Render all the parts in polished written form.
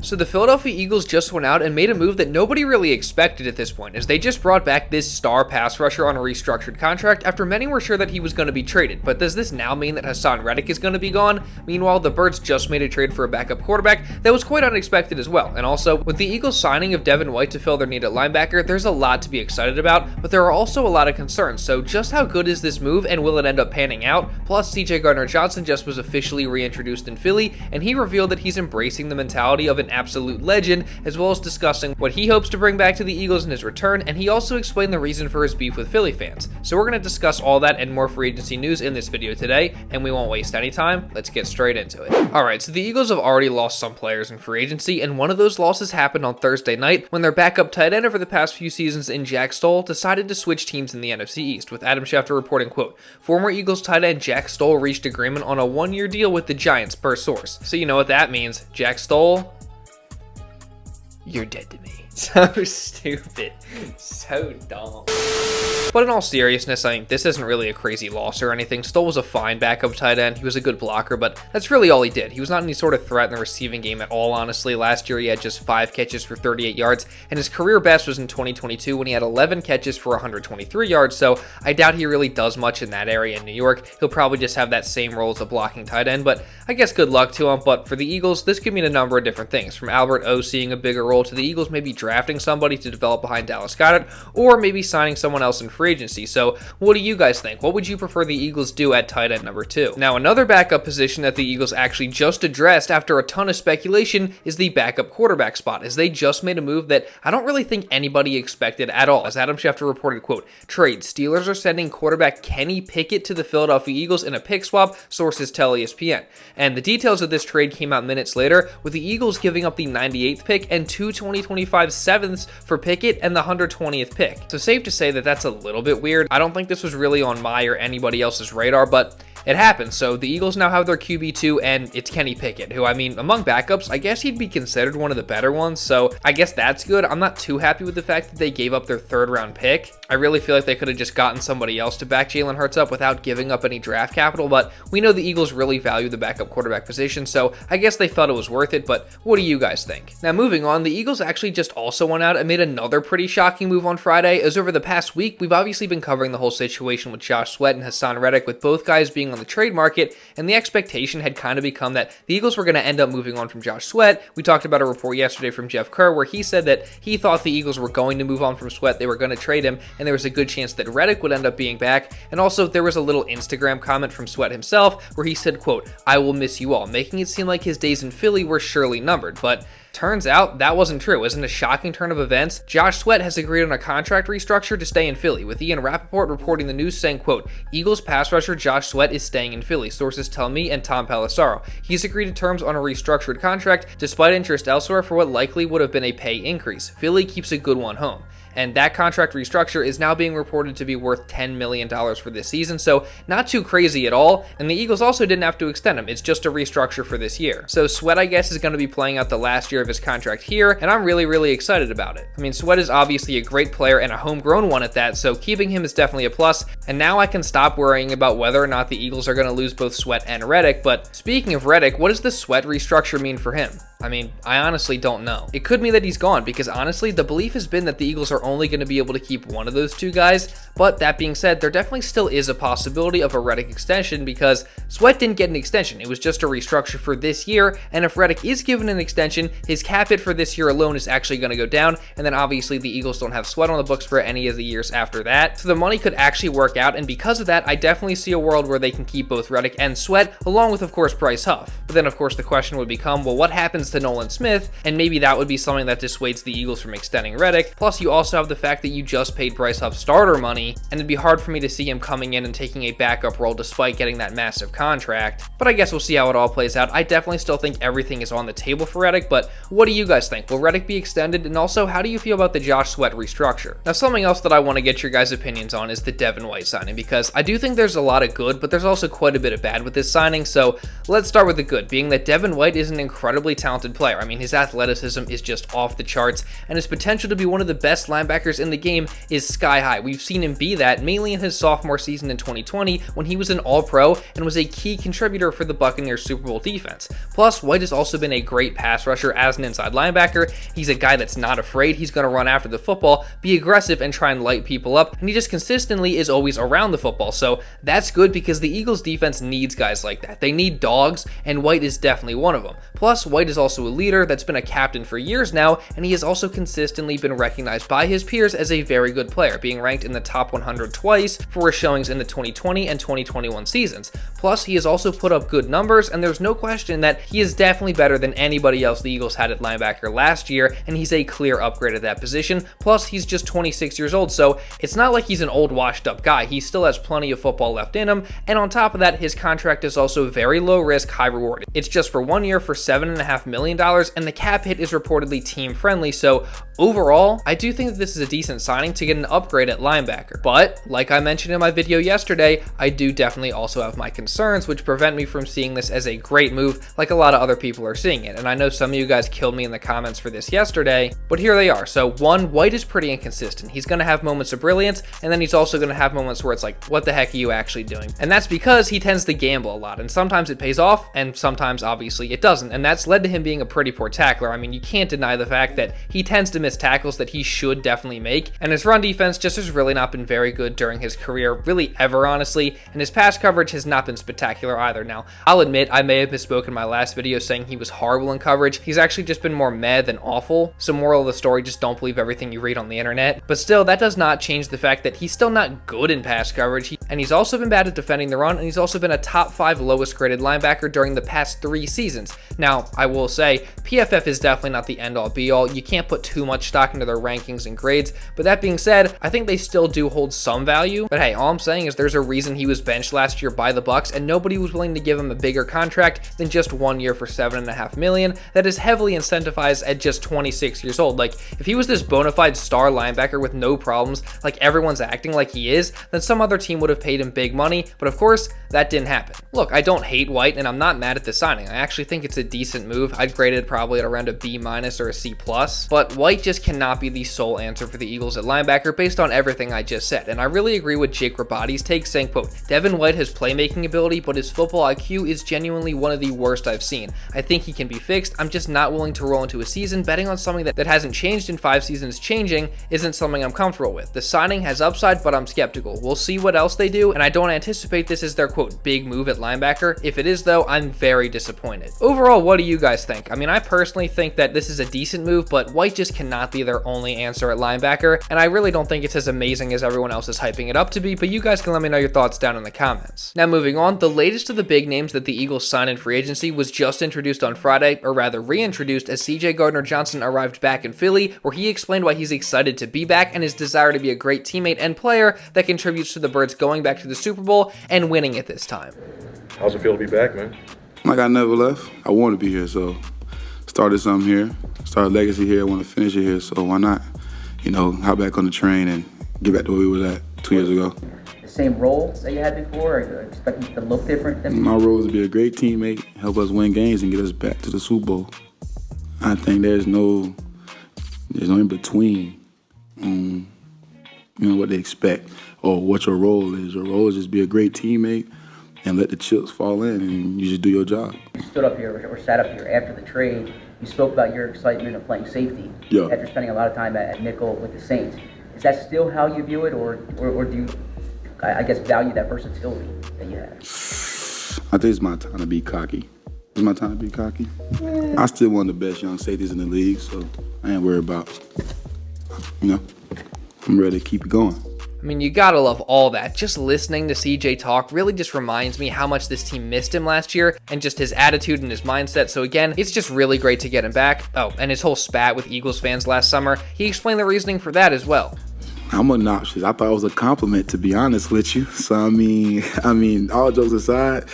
So the Philadelphia Eagles just went out and made a move that nobody really expected at this point, as they just brought back this star pass rusher on a restructured contract after many were sure that he was going to be traded. But does this now mean that Haason Reddick is going to be gone? Meanwhile, the Birds just made a trade for a backup quarterback that was quite unexpected as well. And also, with the Eagles signing of Devin White to fill their need at linebacker, there's a lot to be excited about, but there are also a lot of concerns. So just how good is this move, and will it end up panning out? Plus, CJ Gardner-Johnson just was officially reintroduced in Philly, and he revealed that he's embracing the mentality of an absolute legend, as well as discussing what he hopes to bring back to the Eagles in his return, and he also explained the reason for his beef with Philly fans. So we're going to discuss all that and more free agency news in this video today, and we won't waste any time. Let's get straight into it. Alright, so the Eagles have already lost some players in free agency, and one of those losses happened on Thursday night when their backup tight end over the past few seasons in Jack Stoll decided to switch teams in the NFC East, with Adam Schefter reporting, quote, former Eagles tight end Jack Stoll reached agreement on a one-year deal with the Giants per source. So you know what that means. Jack Stoll, you're dead to me. So stupid. So dumb. But in all seriousness, I mean, this isn't really a crazy loss or anything. Stoll was a fine backup tight end. He was a good blocker, but that's really all he did. He was not any sort of threat in the receiving game at all, honestly. Last year, he had just 5 catches for 38 yards, and his career best was in 2022 when he had 11 catches for 123 yards, so I doubt he really does much in that area in New York. He'll probably just have that same role as a blocking tight end, but I guess good luck to him. But for the Eagles, this could mean a number of different things, from Albert O seeing a bigger role to the Eagles maybe drafting somebody to develop behind Dallas Goedert, or maybe signing someone else in free agency. So what do you guys think? What would you prefer the Eagles do at tight end number 2? Now, another backup position that the Eagles actually just addressed after a ton of speculation is the backup quarterback spot, as they just made a move that I don't really think anybody expected at all. As Adam Schefter reported, quote, trade, Steelers are sending quarterback Kenny Pickett to the Philadelphia Eagles in a pick swap, sources tell ESPN. And the details of this trade came out minutes later, with the Eagles giving up the 98th pick and 2 2025 7ths for Pickett and the 120th pick. So safe to say that that's a little bit weird. I don't think this was really on my or anybody else's radar, but it happened. So the Eagles now have their QB2, and it's Kenny Pickett, who, I mean, among backups, I guess he'd be considered one of the better ones, so I guess that's good. I'm not too happy with the fact that they gave up their 3rd round pick. I really feel like they could have just gotten somebody else to back Jalen Hurts up without giving up any draft capital, but we know the Eagles really value the backup quarterback position, so I guess they felt it was worth it. But what do you guys think? Now, moving on, the Eagles actually just also went out and made another pretty shocking move on Friday, as over the past week, we've obviously been covering the whole situation with Josh Sweat and Haason Reddick, with both guys being on the trade market, and the expectation had kind of become that the Eagles were going to end up moving on from Josh Sweat. We talked about a report yesterday from Jeff Kerr where he said that he thought the Eagles were going to move on from Sweat, they were going to trade him, and there was a good chance that Reddick would end up being back. And also, there was a little Instagram comment from Sweat himself where he said, quote, I will miss you all, making it seem like his days in Philly were surely numbered. But turns out that wasn't true. Isn't a shocking turn of events? Josh Sweat has agreed on a contract restructure to stay in Philly, with Ian Rappaport reporting the news saying, quote, Eagles pass rusher Josh Sweat is staying in Philly, sources tell me and Tom Pelissaro. He's agreed to terms on a restructured contract despite interest elsewhere for what likely would have been a pay increase. Philly keeps a good one home. And that contract restructure is now being reported to be worth $10 million for this season, so not too crazy at all. And the Eagles also didn't have to extend him. It's just a restructure for this year. So Sweat, I guess, is going to be playing out the last year of his contract here, and I'm really, really excited about it. I mean, Sweat is obviously a great player and a homegrown one at that, so keeping him is definitely a plus. And now I can stop worrying about whether or not the Eagles are going to lose both Sweat and Reddick. But speaking of Reddick, what does the Sweat restructure mean for him? I mean, I honestly don't know. It could mean that he's gone, because honestly, the belief has been that the Eagles are only going to be able to keep one of those two guys. But that being said, there definitely still is a possibility of a Reddick extension, because Sweat didn't get an extension. It was just a restructure for this year, and if Reddick is given an extension, his cap hit for this year alone is actually going to go down, and then obviously the Eagles don't have Sweat on the books for any of the years after that. So the money could actually work out, and because of that, I definitely see a world where they can keep both Reddick and Sweat, along with, of course, Bryce Huff. But then, of course, the question would become, well, what happens to Nolan Smith? And maybe that would be something that dissuades the Eagles from extending Reddick. Plus, you also have the fact that you just paid Bryce Huff starter money, and it'd be hard for me to see him coming in and taking a backup role despite getting that massive contract. But I guess we'll see how it all plays out. I definitely still think everything is on the table for Reddick, but what do you guys think? Will Reddick be extended? And also, how do you feel about the Josh Sweat restructure? Now, something else that I want to get your guys' opinions on is the Devin White signing, because I do think there's a lot of good, but there's also quite a bit of bad with this signing. So let's start with the good, being that Devin White is an incredibly talented talented player. I mean, his athleticism is just off the charts, and his potential to be one of the best linebackers in the game is sky high. We've seen him be that mainly in his sophomore season in 2020 when he was an All-Pro and was a key contributor for the Buccaneers Super Bowl defense. Plus, White has also been a great pass rusher as an inside linebacker. He's a guy that's not afraid. He's going to run after the football, be aggressive, and try and light people up, and he just consistently is always around the football. So that's good because the Eagles defense needs guys like that. They need dogs, and White is definitely one of them. Plus, White is also a leader that's been a captain for years now, and he has also consistently been recognized by his peers as a very good player, being ranked in the top 100 twice for his showings in the 2020 and 2021 seasons. Plus, he has also put up good numbers, and there's no question that he is definitely better than anybody else the Eagles had at linebacker last year, and he's a clear upgrade at that position. Plus, he's just 26 years old, so it's not like he's an old washed up guy. He still has plenty of football left in him, and on top of that, his contract is also very low risk, high reward. It's just for 1 year for $7.5 million, and the cap hit is reportedly team friendly, so overall, I do think that this is a decent signing to get an upgrade at linebacker. But, like I mentioned in my video yesterday, I do definitely also have my concerns, which prevent me from seeing this as a great move like a lot of other people are seeing it. And I know some of you guys killed me in the comments for this yesterday, but here they are. So one, White is pretty inconsistent. He's going to have moments of brilliance, and then he's also going to have moments where it's like, what the heck are you actually doing? And that's because he tends to gamble a lot, and sometimes it pays off, and sometimes obviously it doesn't. And that's led to him being a pretty poor tackler. I mean, you can't deny the fact that he tends to miss tackles that he should definitely make, and his run defense just has really not been very good during his career, really ever, honestly, and his pass coverage has not been spectacular either. Now, I'll admit I may have misspoken in my last video saying he was horrible in coverage. He's actually just been more meh than awful, so moral of the story, just don't believe everything you read on the internet. But still, that does not change the fact that he's still not good in pass coverage, and he's also been bad at defending the run, and he's also been a top 5 lowest graded linebacker during the past 3 seasons. Now, I will say, PFF is definitely not the end-all be-all. You can't put too much stock into their rankings and grades, but that being said, I think they still do hold some value. But hey, all I'm saying is there's a reason he was benched last year by the Bucks, and nobody was willing to give him a bigger contract than just 1 year for $7.5 million that is heavily incentivized at just 26 years old. Like, if he was this bona fide star linebacker with no problems, like everyone's acting like he is, then some other team would have paid him big money, but of course, that didn't happen. Look, I don't hate White, and I'm not mad at the signing. I actually think it's a decent move. I'd grade it probably at around a B- or a C+, but White just cannot be the sole answer for the Eagles at linebacker based on everything I just said, and I really agree with Jake Rabati's take, saying, quote, Devin White has playmaking ability, but his football IQ is genuinely one of the worst I've seen. I think he can be fixed. I'm just not willing to roll into a season betting on something that hasn't changed in 5 seasons. Changing isn't something I'm comfortable with. The signing has upside, but I'm skeptical. We'll see what else they do, and I don't anticipate this is their, quote, big move at linebacker. If it is, though, I'm very disappointed. Overall, what do you guys think? I mean, I personally think that this is a decent move, but White just cannot be their only answer at linebacker, and I really don't think it's as amazing as everyone else is hyping it up to be, but you guys can let me know your thoughts down in the comments. Now, moving on, the latest of the big names that the Eagles signed in free agency was just introduced on Friday, or rather reintroduced, as CJ Gardner-Johnson arrived back in Philly, where he explained why he's excited to be back and his desire to be a great teammate and player that contributes to the Birds going back to the Super Bowl and winning it this time. How's it feel to be back, man? Like I never left. I want to be here, so started something here, started a legacy here, I want to finish it here, so why not, hop back on the train and get back to where we was at 2 years ago. The same role that you had before, or are you expecting it to look different? My role is to be a great teammate, help us win games and get us back to the Super Bowl. I think there's no in between on what they expect or what your role is. Your role is just be a great teammate and let the chips fall in, and you just do your job. You stood up here or sat up here after the trade. You spoke about your excitement of playing safety after spending a lot of time at nickel with the Saints. Is that still how you view it, or do you, I guess, value that versatility that you have? I think it's my time to be cocky. It's my time to be cocky. I still one of the best young safeties in the league, so I ain't worried about, I'm ready to keep it going. I mean, you gotta love all that. Just listening to CJ talk really just reminds me how much this team missed him last year and just his attitude and his mindset. So again, it's just really great to get him back. Oh, and his whole spat with Eagles fans last summer, he explained the reasoning for that as well. I'm obnoxious. I thought it was a compliment, to be honest with you. So I mean, all jokes aside,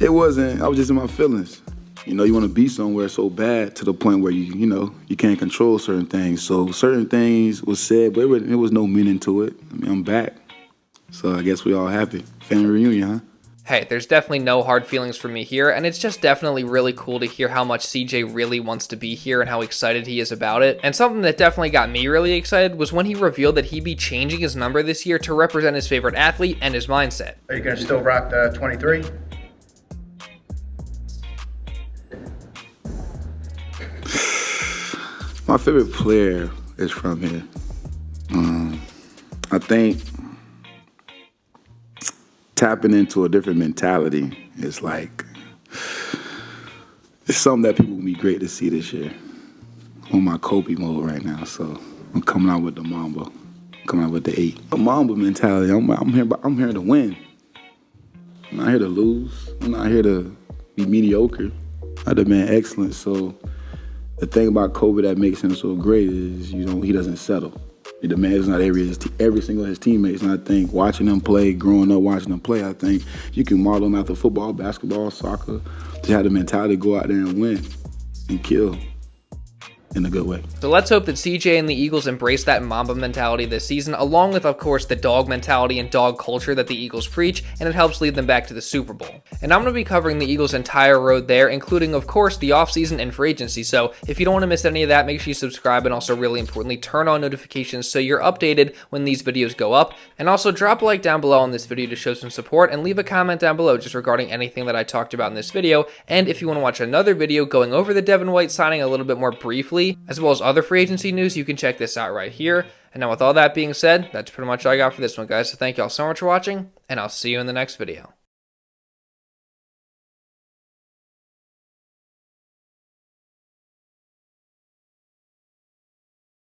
it wasn't. I was just in my feelings. You want to be somewhere so bad to the point where you can't control certain things. So certain things was said, but it was no meaning to it. I mean, I'm back. So I guess we all happy. Family reunion, huh? Hey, there's definitely no hard feelings for me here, and it's just definitely really cool to hear how much CJ really wants to be here and how excited he is about it. And something that definitely got me really excited was when he revealed that he'd be changing his number this year to represent his favorite athlete and his mindset. Are you going to still rock the 23? My favorite player is from here. I think tapping into a different mentality is like, it's something that people will be great to see this year. I'm on my Kobe mode right now, so I'm coming out with the Mamba, coming out with the 8. The Mamba mentality, I'm here to win. I'm not here to lose. I'm not here to be mediocre. I demand excellence. So the thing about Kobe that makes him so great is, he doesn't settle. He demands not every single of his teammates. And I think watching them play, growing up watching them play, I think you can model them after football, basketball, soccer, to have the mentality to go out there and win and kill in a good way. So let's hope that CJ and the Eagles embrace that Mamba mentality this season, along with, of course, the dog mentality and dog culture that the Eagles preach, and it helps lead them back to the Super Bowl. And I'm going to be covering the Eagles' entire road there, including, of course, the offseason and free agency. So if you don't want to miss any of that, make sure you subscribe, and also, really importantly, turn on notifications so you're updated when these videos go up. And also drop a like down below on this video to show some support, and leave a comment down below just regarding anything that I talked about in this video. And if you want to watch another video going over the Devin White signing a little bit more briefly, as well as other free agency news, you can check this out right here. And now with all that being said, that's pretty much all I got for this one, guys. So thank you all so much for watching, and I'll see you in the next video.